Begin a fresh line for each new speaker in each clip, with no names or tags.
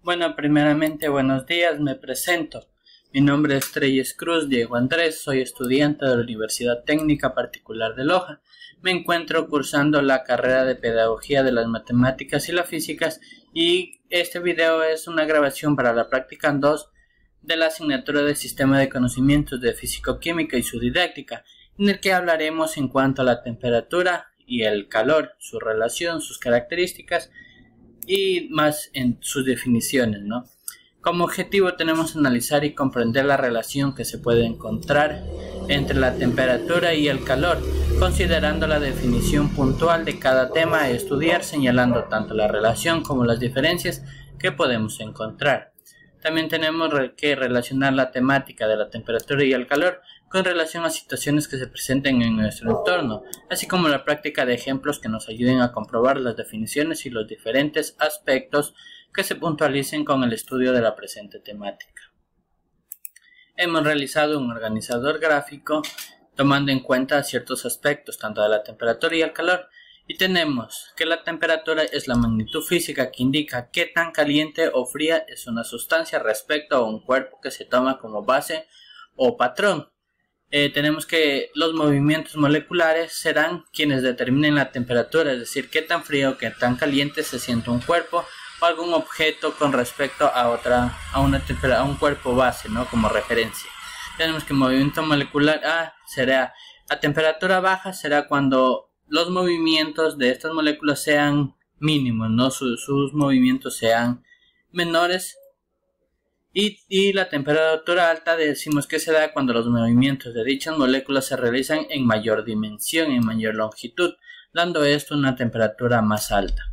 Bueno, primeramente buenos días, me presento. Mi nombre es Treyes Cruz Diego Andrés, soy estudiante de la Universidad Técnica Particular de Loja. Me encuentro cursando la carrera de Pedagogía de las Matemáticas y las Físicas y este video es una grabación para la práctica 2 de la asignatura de Sistema de Conocimientos de Físico-Química y su didáctica, en el que hablaremos en cuanto a la temperatura y el calor, su relación, sus características y más en sus definiciones, ¿no? Como objetivo tenemos analizar y comprender la relación que se puede encontrar entre la temperatura y el calor, considerando la definición puntual de cada tema a estudiar, señalando tanto la relación como las diferencias que podemos encontrar. También tenemos que relacionar la temática de la temperatura y el calor con relación a situaciones que se presenten en nuestro entorno, así como la práctica de ejemplos que nos ayuden a comprobar las definiciones y los diferentes aspectos que se puntualicen con el estudio de la presente temática. Hemos realizado un organizador gráfico tomando en cuenta ciertos aspectos tanto de la temperatura y el calor, y tenemos que la temperatura es la magnitud física que indica qué tan caliente o fría es una sustancia respecto a un cuerpo que se toma como base o patrón. Tenemos que los movimientos moleculares serán quienes determinen la temperatura, es decir, qué tan frío o qué tan caliente se siente un cuerpo o algún objeto con respecto a un cuerpo base, ¿no? Como referencia. Tenemos que movimiento molecular será a temperatura baja, será cuando los movimientos de estas moléculas sean mínimos, ¿no? Sus movimientos sean menores. Y la temperatura alta decimos que se da cuando los movimientos de dichas moléculas se realizan en mayor dimensión, en mayor longitud, dando esto una temperatura más alta.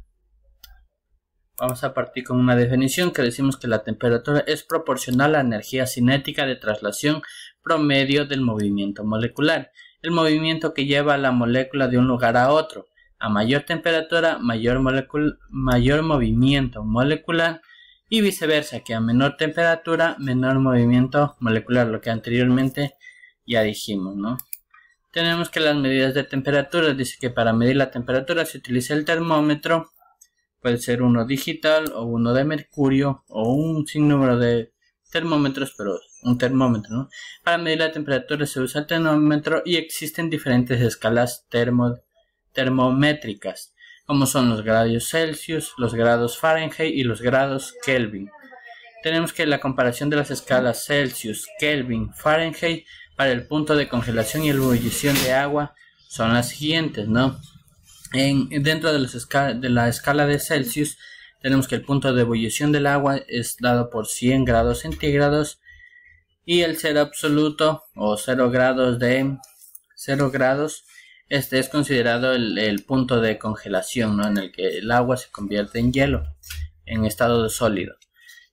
Vamos a partir con una definición que decimos que la temperatura es proporcional a la energía cinética de traslación promedio del movimiento molecular, el movimiento que lleva a la molécula de un lugar a otro. A mayor temperatura, mayor movimiento molecular, y viceversa, que a menor temperatura, menor movimiento molecular, lo que anteriormente ya dijimos, ¿no? Tenemos que las medidas de temperatura, dice que para medir la temperatura se utiliza el termómetro, puede ser uno digital o uno de mercurio o un sinnúmero de termómetros, pero un termómetro, ¿no? Para medir la temperatura se usa el termómetro y existen diferentes escalas termométricas, como son los grados Celsius, los grados Fahrenheit y los grados Kelvin. Tenemos que la comparación de las escalas Celsius, Kelvin, Fahrenheit para el punto de congelación y ebullición de agua son las siguientes, ¿no? Dentro de la escala de Celsius tenemos que el punto de ebullición del agua es dado por 100 grados centígrados y el cero absoluto o 0 grados este es considerado el punto de congelación, ¿no? En el que el agua se convierte en hielo, en estado de sólido.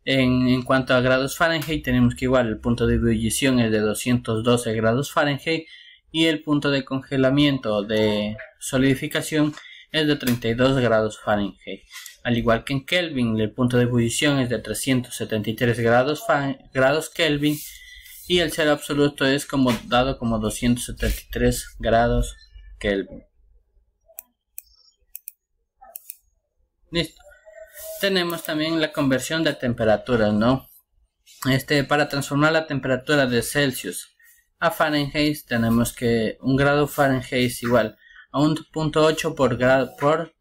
En cuanto a grados Fahrenheit, tenemos que igual el punto de ebullición es de 212 grados Fahrenheit y el punto de congelamiento de solidificación es de 32 grados Fahrenheit. Al igual que en Kelvin, el punto de ebullición es de 373 grados Kelvin y el cero absoluto es dado como 273 grados Kelvin. Listo. Tenemos también la conversión de temperaturas, ¿no? Para transformar la temperatura de Celsius a Fahrenheit tenemos que un grado Fahrenheit es igual a 1.8 por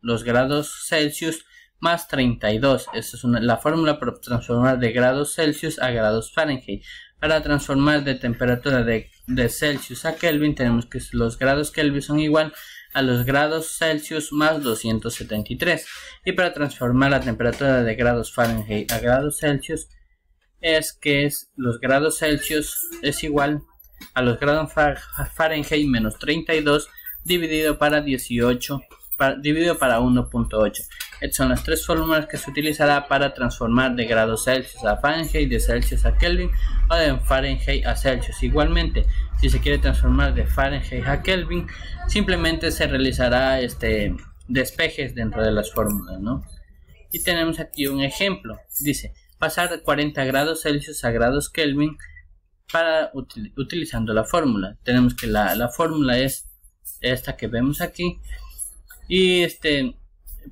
los grados Celsius más 32. Esa es la fórmula para transformar de grados Celsius a grados Fahrenheit. Para transformar de temperatura de Celsius a Kelvin tenemos que los grados Kelvin son igual a los grados Celsius más 273. Y para transformar la temperatura de grados Fahrenheit a grados Celsius los grados Celsius es igual a los grados Fahrenheit menos 32 dividido para 1.8. Estas son las tres fórmulas que se utilizará para transformar de grados Celsius a Fahrenheit, de Celsius a Kelvin o de Fahrenheit a Celsius. Igualmente, si se quiere transformar de Fahrenheit a Kelvin, simplemente se realizará despejes dentro de las fórmulas, ¿no? Y tenemos aquí un ejemplo. Dice, pasar de 40 grados Celsius a grados Kelvin utilizando la fórmula. Tenemos que la fórmula es esta que vemos aquí. Y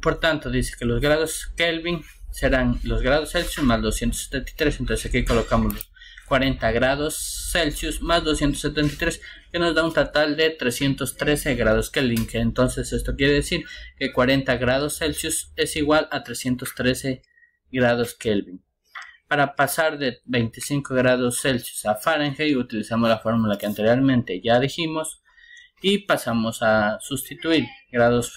por tanto dice que los grados Kelvin serán los grados Celsius más 273. Entonces aquí colocamos los 40 grados Celsius más 273, que nos da un total de 313 grados Kelvin. Que entonces esto quiere decir que 40 grados Celsius es igual a 313 grados Kelvin. Para pasar de 25 grados Celsius a Fahrenheit utilizamos la fórmula que anteriormente ya dijimos y pasamos a sustituir grados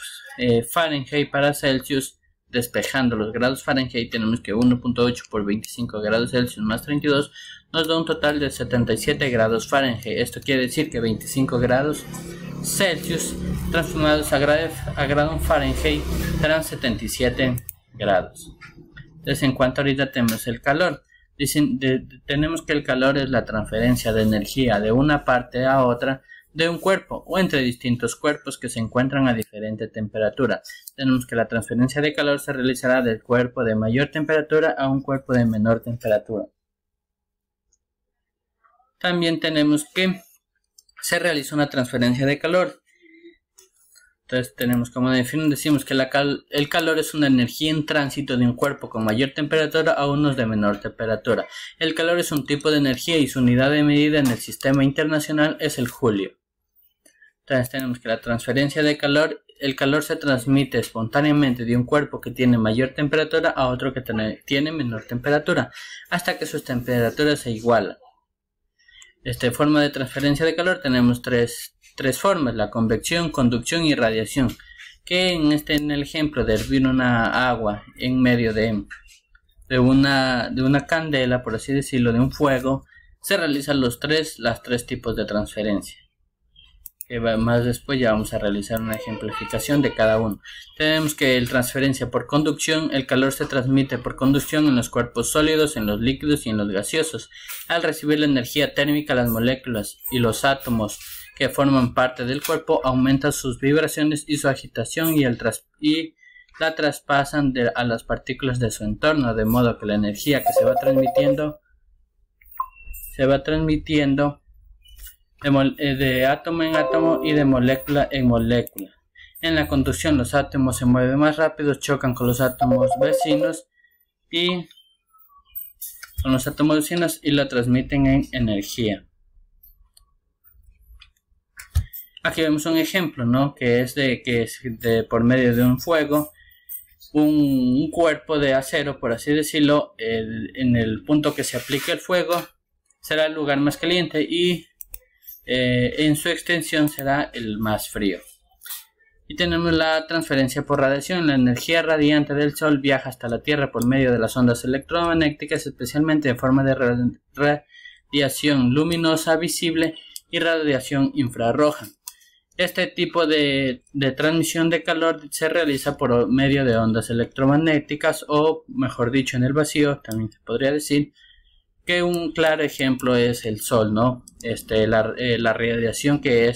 Fahrenheit para Celsius. Despejando los grados Fahrenheit tenemos que 1.8 por 25 grados Celsius más 32 nos da un total de 77 grados Fahrenheit. Esto quiere decir que 25 grados Celsius transformados a grado Fahrenheit serán 77 grados. Entonces, en cuanto ahorita tenemos el calor, tenemos que el calor es la transferencia de energía de una parte a otra de un cuerpo o entre distintos cuerpos que se encuentran a diferente temperatura. Tenemos que la transferencia de calor se realizará del cuerpo de mayor temperatura a un cuerpo de menor temperatura. También tenemos que se realiza una transferencia de calor. Entonces tenemos como decimos que el calor es una energía en tránsito de un cuerpo con mayor temperatura a unos de menor temperatura. El calor es un tipo de energía y su unidad de medida en el sistema internacional es el joule. Entonces tenemos que la transferencia de calor, el calor se transmite espontáneamente de un cuerpo que tiene mayor temperatura a otro que tiene menor temperatura, hasta que sus temperaturas se igualan. Esta forma de transferencia de calor tenemos tres formas: la convección, conducción y radiación, que en el ejemplo de hervir una agua en medio de una candela, por así decirlo, de un fuego, se realizan las tres tipos de transferencia. Que más después ya vamos a realizar una ejemplificación de cada uno. Tenemos que la transferencia por conducción, el calor se transmite por conducción en los cuerpos sólidos, en los líquidos y en los gaseosos. Al recibir la energía térmica, las moléculas y los átomos que forman parte del cuerpo aumentan sus vibraciones y su agitación y la traspasan a las partículas de su entorno, de modo que la energía que se va transmitiendo de átomo en átomo y de molécula en molécula. En la conducción los átomos se mueven más rápido, chocan con los átomos vecinos y la transmiten en energía. Aquí vemos un ejemplo, ¿no? que es por medio de un fuego, un cuerpo de acero, por así decirlo, en el punto que se aplique el fuego será el lugar más caliente y en su extensión será el más frío. Y tenemos la transferencia por radiación. La energía radiante del Sol viaja hasta la Tierra por medio de las ondas electromagnéticas, especialmente en forma de radiación luminosa visible y radiación infrarroja. Este tipo de transmisión de calor se realiza por medio de ondas electromagnéticas, o mejor dicho, en el vacío, también se podría decir, que un claro ejemplo es el Sol, ¿no? La radiación que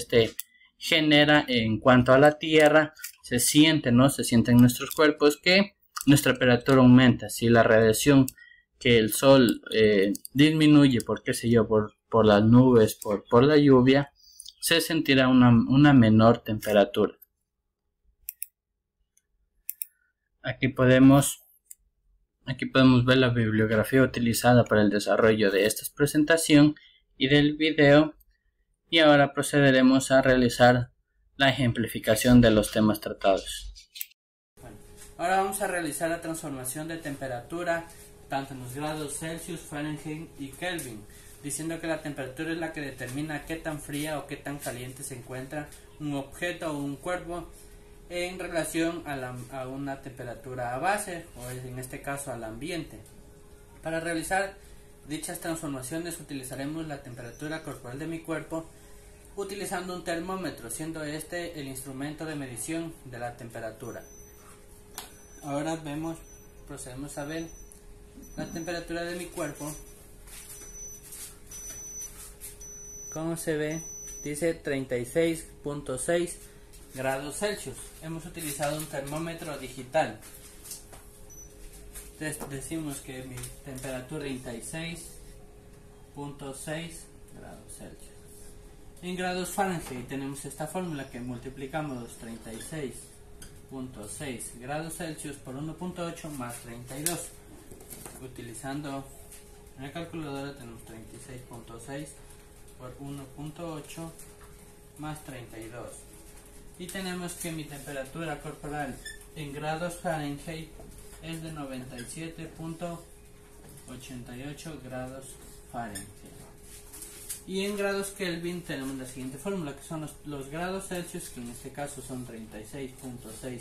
genera en cuanto a la Tierra se siente, ¿no? Se siente en nuestros cuerpos que nuestra temperatura aumenta. Si la radiación que el Sol disminuye por por las nubes, por la lluvia, se sentirá una menor temperatura. Aquí podemos ver la bibliografía utilizada para el desarrollo de esta presentación y del video, y ahora procederemos a realizar la ejemplificación de los temas tratados. Bueno, ahora vamos a realizar la transformación de temperatura tanto en los grados Celsius, Fahrenheit y Kelvin, diciendo que la temperatura es la que determina qué tan fría o qué tan caliente se encuentra un objeto o un cuerpo en relación a una temperatura base, o en este caso al ambiente. Para realizar dichas transformaciones utilizaremos la temperatura corporal de mi cuerpo utilizando un termómetro, siendo este el instrumento de medición de la temperatura. Ahora procedemos a ver la temperatura de mi cuerpo. Como se ve, dice 36.6 grados Celsius. Hemos utilizado un termómetro digital. Entonces decimos que mi temperatura es 36.6 grados Celsius. En grados Fahrenheit tenemos esta fórmula que multiplicamos los 36.6 26.6 grados Celsius por 1.8 más 32. Utilizando la calculadora tenemos 36.6 por 1.8 más 32. Y tenemos que mi temperatura corporal en grados Fahrenheit es de 97.88 grados Fahrenheit. Y en grados Kelvin tenemos la siguiente fórmula, que son los grados Celsius, que en este caso son 36.6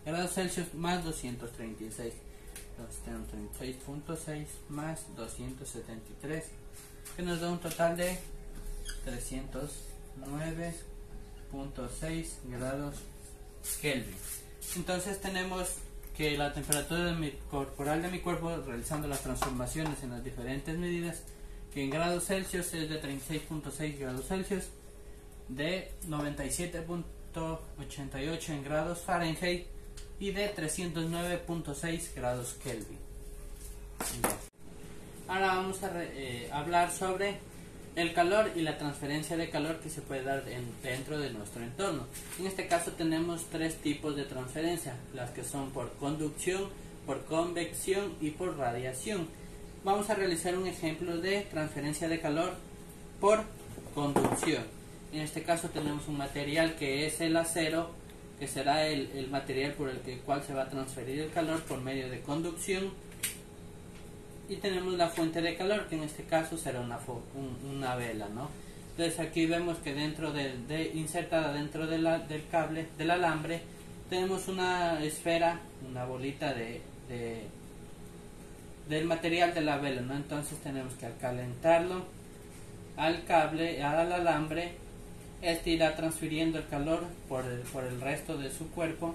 grados Celsius más 236. Entonces tenemos 36.6 más 273, que nos da un total de 309.6 grados Kelvin. Entonces tenemos que la temperatura corporal de mi cuerpo, realizando las transformaciones en las diferentes medidas, que en grados Celsius es de 36.6 grados Celsius, de 97.88 en grados Fahrenheit y de 309.6 grados Kelvin. Ahora vamos a hablar sobre el calor y la transferencia de calor que se puede dar dentro de nuestro entorno. En este caso tenemos tres tipos de transferencia, las que son por conducción, por convección y por radiación. Vamos a realizar un ejemplo de transferencia de calor por conducción. En este caso tenemos un material que es el acero, que será el material por el cual se va a transferir el calor por medio de conducción. Y tenemos la fuente de calor, que en este caso será una vela, ¿no? Entonces aquí vemos que insertada dentro del cable, del alambre, tenemos una esfera, una bolita del material de la vela, ¿no? Entonces tenemos que calentarlo al cable, al alambre, este irá transfiriendo el calor por el resto de su cuerpo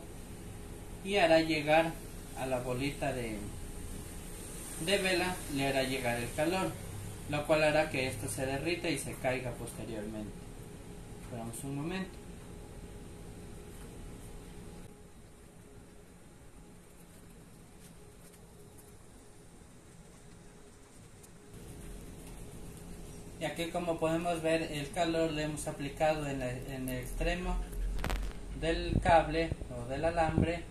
y hará llegar a la bolita de vela, le hará llegar el calor, lo cual hará que esto se derrita y se caiga posteriormente. Esperamos un momento. Y aquí, como podemos ver, el calor le hemos aplicado en el extremo del cable o del alambre,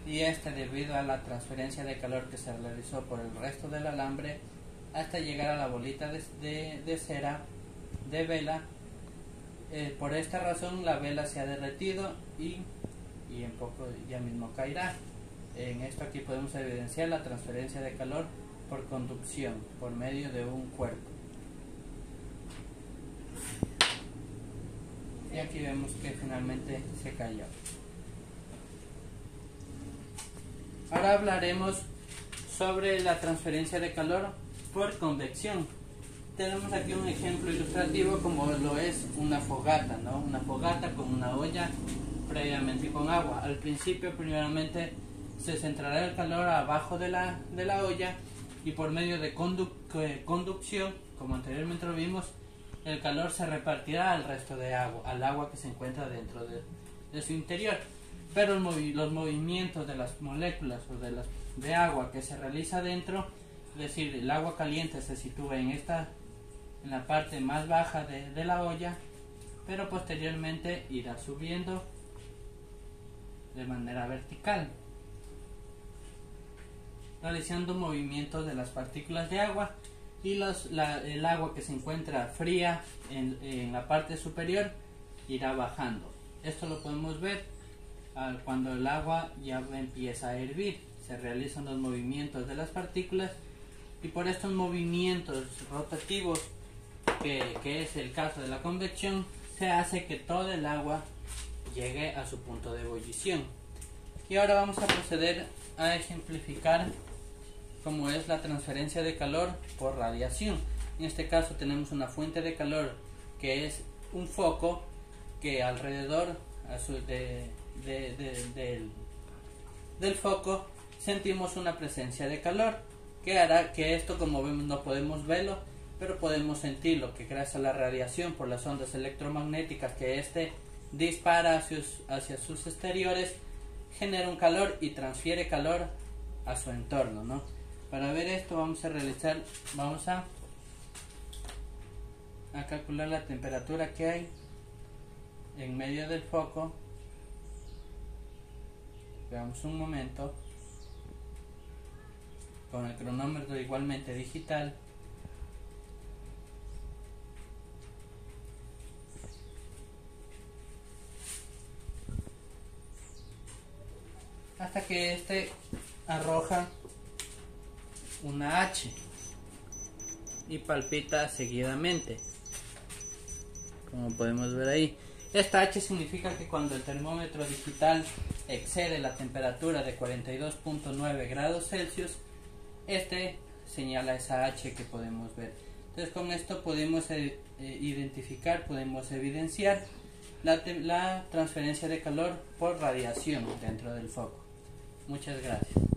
y debido a la transferencia de calor que se realizó por el resto del alambre hasta llegar a la bolita de cera de vela. Por esta razón la vela se ha derretido y en poco ya mismo caerá. En esto aquí podemos evidenciar la transferencia de calor por conducción por medio de un cuerpo. Y aquí vemos que finalmente se cayó. Ahora hablaremos sobre la transferencia de calor por convección. Tenemos aquí un ejemplo ilustrativo como lo es una fogata, ¿no? Una fogata con una olla previamente con agua. Al principio, primeramente, se centrará el calor abajo de la olla, y por medio de conducción, como anteriormente lo vimos, el calor se repartirá al resto de agua, al agua que se encuentra dentro de su interior. Pero los movimientos de las moléculas o de agua que se realiza dentro, es decir, el agua caliente se sitúa en la parte más baja de la olla, pero posteriormente irá subiendo de manera vertical, realizando movimientos de las partículas de agua, y el agua que se encuentra fría en la parte superior irá bajando. Esto lo podemos ver cuando el agua ya empieza a hervir. Se realizan los movimientos de las partículas, y por estos movimientos rotativos, que es el caso de la convección, se hace que todo el agua llegue a su punto de ebullición. Y ahora vamos a proceder a ejemplificar cómo es la transferencia de calor por radiación. En este caso tenemos una fuente de calor que es un foco, que alrededor del foco sentimos una presencia de calor, que hará que esto, como vemos, no podemos verlo, pero podemos sentirlo, que gracias a la radiación por las ondas electromagnéticas que dispara hacia sus exteriores, genera un calor y transfiere calor a su entorno, ¿no? Para ver esto vamos a calcular la temperatura que hay en medio del foco Veamos un momento. Con el cronómetro igualmente digital. Hasta que este arroja una H y palpita seguidamente, como podemos ver ahí. Esta H significa que cuando el termómetro digital excede la temperatura de 42.9 grados Celsius, este señala esa H que podemos ver. Entonces con esto podemos identificar, podemos evidenciar la transferencia de calor por radiación dentro del foco. Muchas gracias.